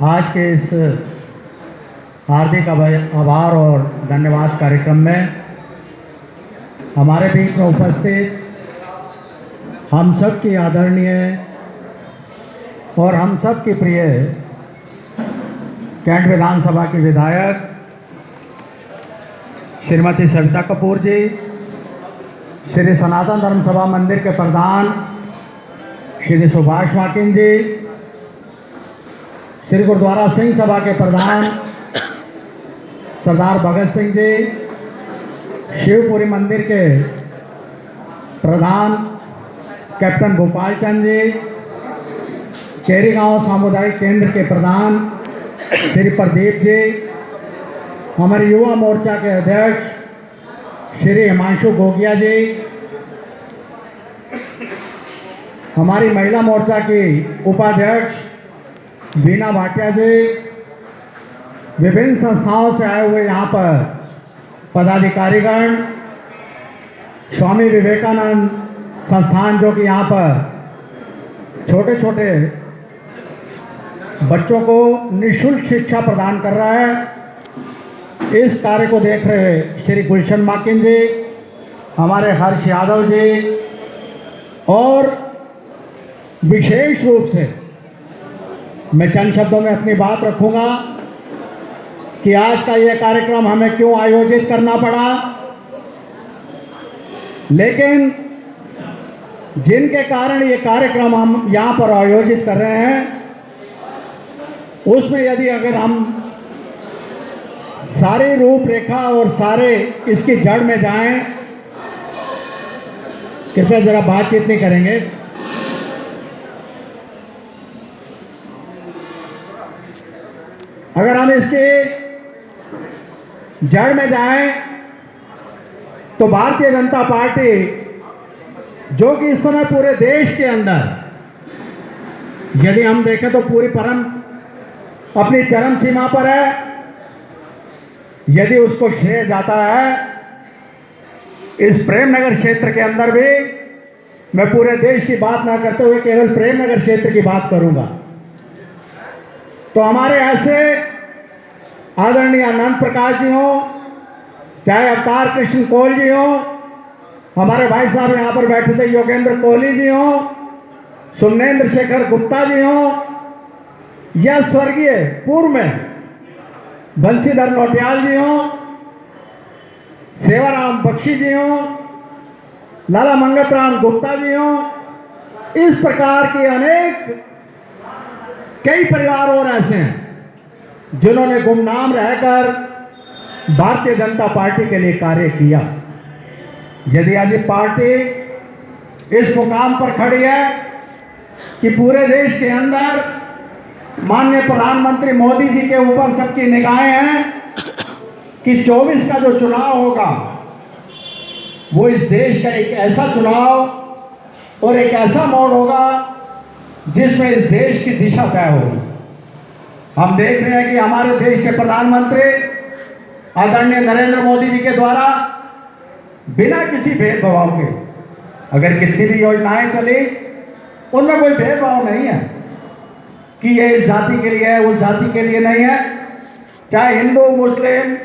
आज के इस हार्दिक आभार और धन्यवाद कार्यक्रम में हमारे बीच में उपस्थित हम सब की आदरणीय और हम सब की प्रिय कैंट विधानसभा की विधायक श्रीमती सविता कपूर जी, श्री सनातन धर्म सभा मंदिर के प्रधान श्री सुभाष माकिन जी, श्री गुरुद्वारा सिंह सभा के प्रधान सरदार भगत सिंह जी, शिवपुरी मंदिर के प्रधान कैप्टन गोपाल चंद जी, केरी गांव सामुदायिक केंद्र के प्रधान श्री प्रदीप जी, हमारे युवा मोर्चा के अध्यक्ष श्री हिमांशु गोगिया जी, हमारी महिला मोर्चा की उपाध्यक्ष बीना भाटिया जी, विभिन्न संस्थाओं से आए हुए यहाँ पर पदाधिकारीगण, स्वामी विवेकानंद संस्थान जो कि यहाँ पर छोटे छोटे बच्चों को निःशुल्क शिक्षा प्रदान कर रहा है, इस कार्य को देख रहे श्री गुलशन माकिन जी, हमारे हर्ष यादव जी, और विशेष रूप से मैं चंद शब्दों में अपनी बात रखूंगा कि आज का यह कार्यक्रम हमें क्यों आयोजित करना पड़ा, लेकिन जिनके कारण ये कार्यक्रम हम यहाँ पर आयोजित कर रहे हैं उसमें यदि अगर हम सारी रूपरेखा और सारे इसकी जड़ में जाएं, कृपया जरा बातचीत नहीं करेंगे, अगर हम इसके जड़ में जाएं तो भारतीय जनता पार्टी जो कि इस समय पूरे देश के अंदर यदि हम देखें तो पूरी अपनी चरम सीमा पर है, यदि उसको श्रेय जाता है इस प्रेमनगर क्षेत्र के अंदर भी, मैं पूरे देश की बात ना करते हुए केवल प्रेमनगर क्षेत्र की बात करूंगा, तो हमारे ऐसे आदरणीय अनंत प्रकाश जी हो, चाहे अवतार कृष्ण कोल जी हो, हमारे भाई साहब यहाँ पर बैठे थे योगेंद्र कोहली जी हो, सुमनेंद्र शेखर गुप्ता जी हो, या स्वर्गीय पूर्व में बंशीधर नौटियाल जी हो, सेवाराम बख्शी जी हो, लाला मंगत गुप्ता जी हो, इस प्रकार के अनेक कई परिवार और ऐसे हैं जिन्होंने गुमनाम रहकर भारतीय जनता पार्टी के लिए कार्य किया। यदि आज पार्टी इस मुकाम पर खड़ी है कि पूरे देश के अंदर माननीय प्रधानमंत्री मोदी जी के ऊपर सबकी निगाहें हैं कि 24 का जो चुनाव होगा वो इस देश का एक ऐसा चुनाव और एक ऐसा मोड़ होगा जिसमें इस देश की दिशा तय होगी। हम देख रहे हैं कि हमारे देश के प्रधानमंत्री आदरणीय नरेंद्र मोदी जी के द्वारा बिना किसी भेदभाव के अगर कितनी भी योजनाएं चली उनमें कोई भेदभाव नहीं है कि ये इस जाति के लिए है, उस जाति के लिए नहीं है, चाहे हिंदू मुस्लिम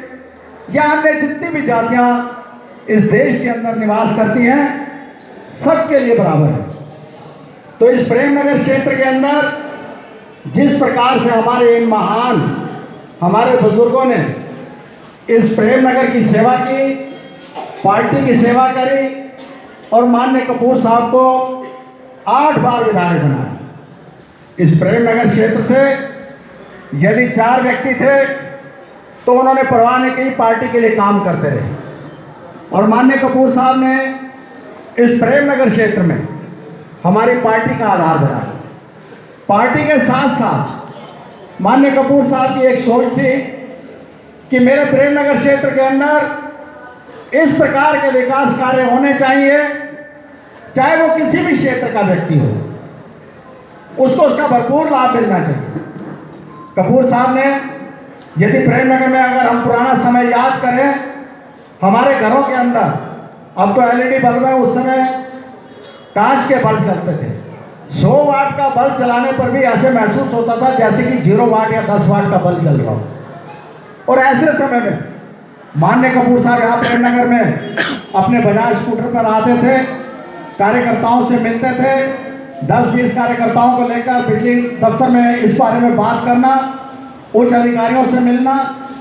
या अन्य जितनी भी जातियां इस देश के अंदर निवास करती हैं सबके लिए बराबर है। तो इस प्रेमनगर क्षेत्र के अंदर जिस प्रकार से हमारे इन महान हमारे बुजुर्गों ने इस प्रेमनगर की सेवा की, पार्टी की सेवा करी और माननीय कपूर साहब को 8 बार विधायक बनाया। इस प्रेमनगर क्षेत्र से यदि 4 व्यक्ति थे तो उन्होंने परवाह नहीं की, पार्टी के लिए काम करते रहे, और माननीय कपूर साहब ने इस प्रेमनगर क्षेत्र में हमारी पार्टी का आधार बनाया। पार्टी के साथ साथ माननीय कपूर साहब की एक सोच थी कि मेरे प्रेमनगर क्षेत्र के अंदर इस प्रकार के विकास कार्य होने चाहिए, चाहे वो किसी भी क्षेत्र का व्यक्ति हो, उसको उसका भरपूर लाभ मिलना चाहिए। कपूर साहब ने यदि प्रेमनगर में अगर हम पुराना समय याद करें, हमारे घरों के अंदर अब तो LED बल्ब है, उस समय कांच के बल्ब चलते थे, 100 वाट का बल्ब जलाने पर भी ऐसे महसूस होता था जैसे कि 0 वाट या 10 वाट का बल्ब जल रहा हो। और ऐसे समय में माननीय कपूर साहब यहाँ प्रेमनगर में अपने बजाज स्कूटर पर आते थे, कार्यकर्ताओं से मिलते थे, 10-20 कार्यकर्ताओं को लेकर बिजली दफ्तर में इस बारे में बात करना, उच्च अधिकारियों से मिलना,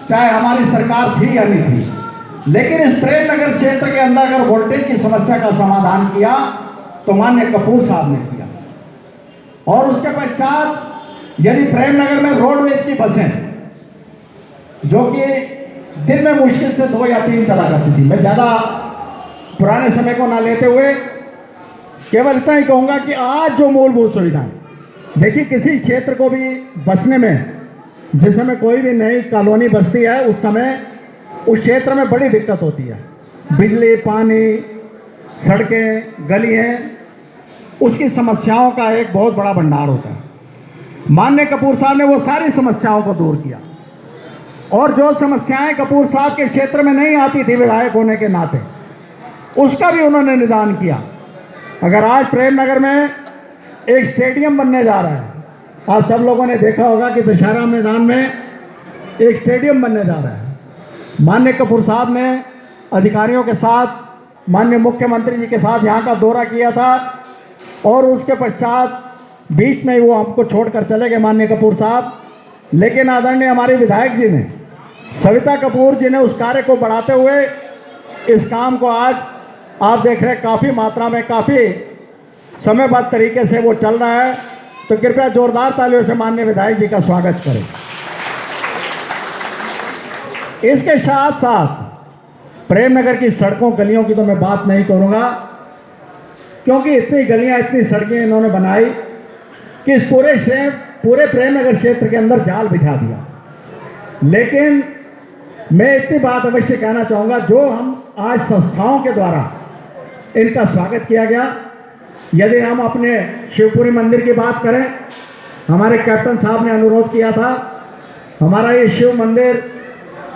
चाहे हमारी सरकार थी या नहीं थी। लेकिन इस प्रेमनगर क्षेत्र के अंदर अगर वोल्टेज की समस्या का समाधान किया तो माननीय कपूर साहब ने किया। और उसके पश्चात यदि प्रेमनगर में रोडवेज की बसें जो कि दिन में मुश्किल से 2 या 3 चला करती थी, मैं ज़्यादा पुराने समय को ना लेते हुए केवल इतना ही कहूँगा कि आज जो मूलभूत सुविधाएं, देखिए किसी क्षेत्र को भी बसने में, जिस समय कोई भी नई कॉलोनी बसती है उस समय उस क्षेत्र में बड़ी दिक्कत होती है। बिजली, पानी, सड़कें, गलियाँ, उसकी समस्याओं का एक बहुत बड़ा भंडार होता है। माननीय कपूर साहब ने वो सारी समस्याओं को दूर किया और जो समस्याएं कपूर साहब के क्षेत्र में नहीं आती थी विधायक होने के नाते, उसका भी उन्होंने निदान किया। अगर आज प्रेमनगर में एक स्टेडियम बनने जा रहा है, आज सब लोगों ने देखा होगा कि दशहरा मैदान में एक स्टेडियम बनने जा रहा है। माननीय कपूर साहब ने अधिकारियों के साथ, माननीय मुख्यमंत्री जी के साथ यहाँ का दौरा किया था और उसके पश्चात बीच में वो हमको छोड़कर चले गए माननीय कपूर साहब। लेकिन आदरणीय हमारे विधायक जी ने, सविता कपूर जी ने उस कार्य को बढ़ाते हुए इस काम को आज आप देख रहे हैं काफ़ी मात्रा में, काफ़ी समयबद्ध तरीके से वो चल रहा है। तो कृपया जोरदार तालियों से माननीय विधायक जी का स्वागत करें। इसके साथ साथ प्रेमनगर की सड़कों गलियों की तो मैं बात नहीं करूंगा, क्योंकि इतनी गलियां, इतनी सड़कें इन्होंने बनाई कि इस पूरे प्रेमनगर क्षेत्र के अंदर जाल बिछा दिया। लेकिन मैं इतनी बात अवश्य कहना चाहूँगा, जो हम आज संस्थाओं के द्वारा इनका स्वागत किया गया। यदि हम अपने शिवपुरी मंदिर की बात करें, हमारे कैप्टन साहब ने अनुरोध किया था, हमारा ये शिव मंदिर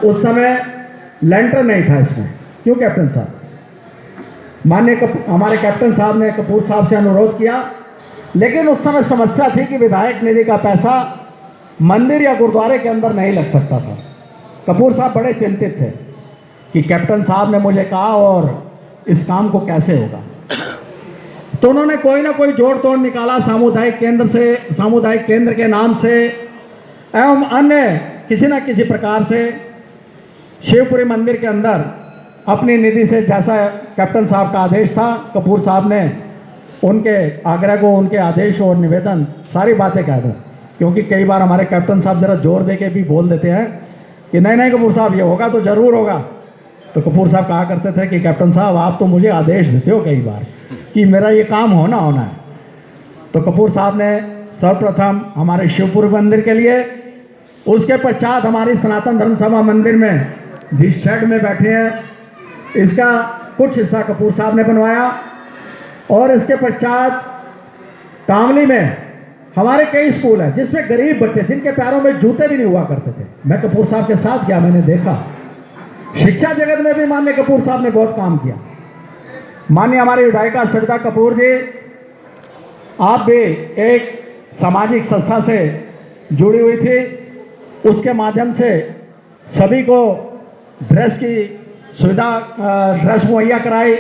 उस समय लेंटर नहीं था इसमें। क्यों कैप्टन साहब? माननीय हमारे कैप्टन साहब ने कपूर साहब से अनुरोध किया, लेकिन उस समय समस्या थी कि विधायक निधि का पैसा मंदिर या गुरुद्वारे के अंदर नहीं लग सकता था। कपूर साहब बड़े चिंतित थे कि कैप्टन साहब ने मुझे कहा और इस काम को कैसे होगा। तो उन्होंने कोई ना कोई जोड़ तोड़ निकाला सामुदायिक केंद्र के नाम से एवं अन्य किसी न किसी प्रकार से शिवपुरी मंदिर के अंदर अपनी निधि से, जैसा कैप्टन साहब का आदेश था, कपूर साहब ने उनके आग्रह को, उनके आदेश और निवेदन सारी बातें कह दूँ, क्योंकि कई बार हमारे कैप्टन साहब जरा जोर दे के भी बोल देते हैं कि नहीं नहीं कपूर साहब ये होगा तो ज़रूर होगा। तो कपूर साहब कहा करते थे कि कैप्टन साहब आप तो मुझे आदेश देते हो कई बार कि मेरा ये काम होना है। तो कपूर साहब ने सर्वप्रथम हमारे शिवपुरी मंदिर के लिए, उसके पश्चात हमारी सनातन धर्म सभा मंदिर में जिस शेड में बैठे हैं, इसका कुछ हिस्सा कपूर साहब ने बनवाया। और इसके पश्चात कामली में हमारे कई स्कूल हैं जिसमें गरीब बच्चे, जिनके पैरों में जूते भी नहीं हुआ करते थे, मैं कपूर साहब के साथ गया, मैंने देखा। शिक्षा जगत में भी माननीय कपूर साहब ने बहुत काम किया। माननीय हमारी विधायिका सविता कपूर जी, आप भी एक सामाजिक संस्था से जुड़ी हुई थी, उसके माध्यम से सभी को ड्रेस की सुविधा, ड्रेस मुहैया कराई,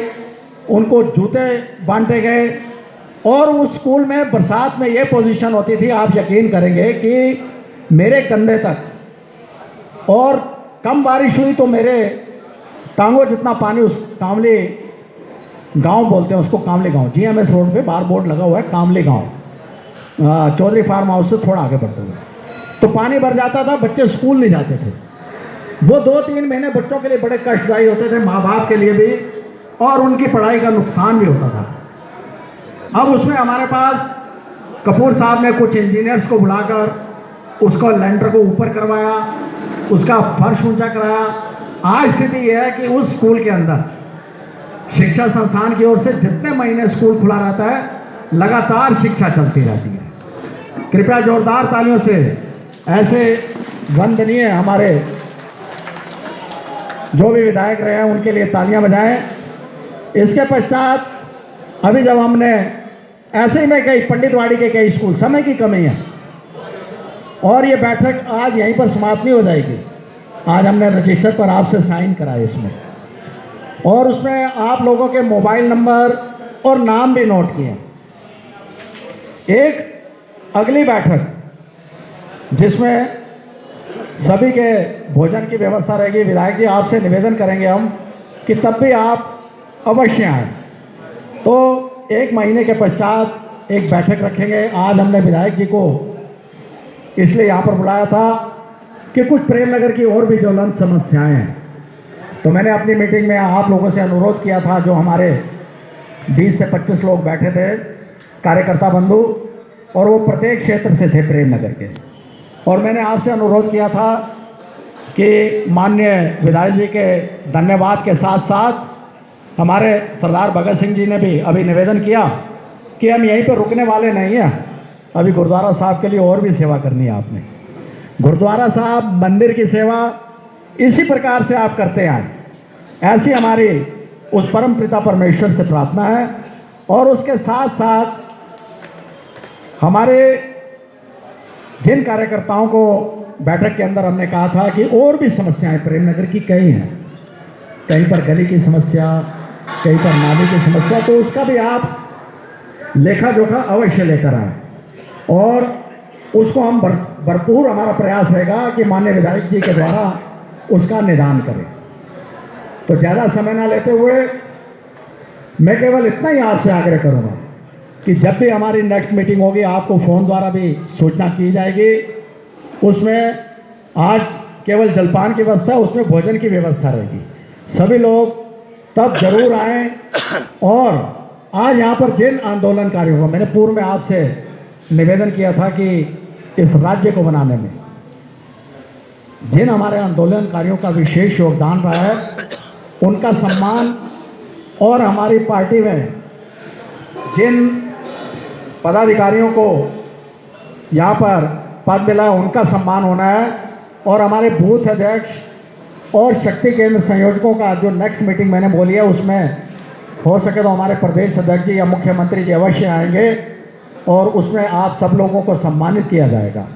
उनको जूते बांटे गए। और उस स्कूल में बरसात में ये पोजीशन होती थी, आप यकीन करेंगे कि मेरे कंधे तक, और कम बारिश हुई तो मेरे टांगों जितना पानी उस कामली गांव बोलते हैं उसको, कामली गांव, GMS रोड पे बार बोर्ड लगा हुआ है, कामली गांव, चौधरी फार्म हाउस से थोड़ा आगे बढ़ते हुए, तो पानी भर जाता था, बच्चे स्कूल नहीं जाते थे। वो 2-3 महीने बच्चों के लिए बड़े कष्टदायी होते थे, माँ बाप के लिए भी, और उनकी पढ़ाई का नुकसान भी होता था। अब उसमें हमारे पास कपूर साहब ने कुछ इंजीनियर्स को बुलाकर उसको लेंटर को ऊपर करवाया, उसका फर्श ऊंचा कराया। आज स्थिति यह है कि उस स्कूल के अंदर शिक्षा संस्थान की ओर से जितने महीने स्कूल खुला रहता है, लगातार शिक्षा चलती रहती है। कृपया जोरदार तालियों से ऐसे वंदनीय हमारे जो भी विधायक रहे हैं उनके लिए तालियां बजाएं। इसके पश्चात अभी जब हमने ऐसे ही में कई पंडितवाड़ी के कई स्कूल, समय की कमी है और ये बैठक आज यहीं पर समाप्त नहीं हो जाएगी। आज हमने रजिस्टर पर आपसे साइन कराए इसमें, और उसमें आप लोगों के मोबाइल नंबर और नाम भी नोट किए। एक अगली बैठक जिसमें सभी के भोजन की व्यवस्था रहेगी, विधायक जी आपसे निवेदन करेंगे हम कि तब भी आप अवश्य आएँ। तो 1 महीने के पश्चात एक बैठक रखेंगे। आज हमने विधायक जी को इसलिए यहाँ पर बुलाया था कि कुछ प्रेमनगर की और भी ज्वलंत समस्याएं हैं। तो मैंने अपनी मीटिंग में आप लोगों से अनुरोध किया था, जो हमारे 20 से 25 लोग बैठे थे कार्यकर्ता बंधु, और वो प्रत्येक क्षेत्र से थे प्रेमनगर के, और मैंने आपसे अनुरोध किया था कि माननीय विधायक जी के धन्यवाद के साथ साथ हमारे सरदार भगत सिंह जी ने भी अभी निवेदन किया कि हम यहीं पर रुकने वाले नहीं हैं, अभी गुरुद्वारा साहब के लिए और भी सेवा करनी है आपने। गुरुद्वारा साहब मंदिर की सेवा इसी प्रकार से आप करते आए, ऐसी हमारी उस परम पिता परमेश्वर से प्रार्थना है। और उसके साथ साथ हमारे जिन कार्यकर्ताओं को बैठक के अंदर हमने कहा था कि और भी समस्याएं प्रेमनगर की कई हैं, कहीं पर गली की समस्या, कहीं पर नाली की समस्या, तो उसका भी आप लेखा जोखा अवश्य लेकर आए, और उसको हम भरपूर हमारा प्रयास रहेगा कि माननीय विधायक जी के द्वारा उसका निदान करें। तो ज़्यादा समय ना लेते हुए मैं केवल इतना ही आपसे आग्रह करूँगा कि जब भी हमारी नेक्स्ट मीटिंग होगी आपको फ़ोन द्वारा भी सूचना की जाएगी। उसमें आज केवल जलपान की व्यवस्था, उसमें भोजन की व्यवस्था रहेगी। सभी लोग तब जरूर आएँ। और आज यहाँ पर जिन आंदोलनकारियों को मैंने पूर्व में आपसे निवेदन किया था कि इस राज्य को बनाने में जिन हमारे आंदोलनकारियों का विशेष योगदान रहा है, उनका सम्मान, और हमारी पार्टी में जिन पदाधिकारियों को यहाँ पर पद मिला उनका सम्मान होना है, और हमारे बूथ अध्यक्ष और शक्ति केंद्र संयोजकों का जो नेक्स्ट मीटिंग मैंने बोली है उसमें हो सके तो हमारे प्रदेश अध्यक्ष जी या मुख्यमंत्री जी अवश्य आएंगे, और उसमें आप सब लोगों को सम्मानित किया जाएगा।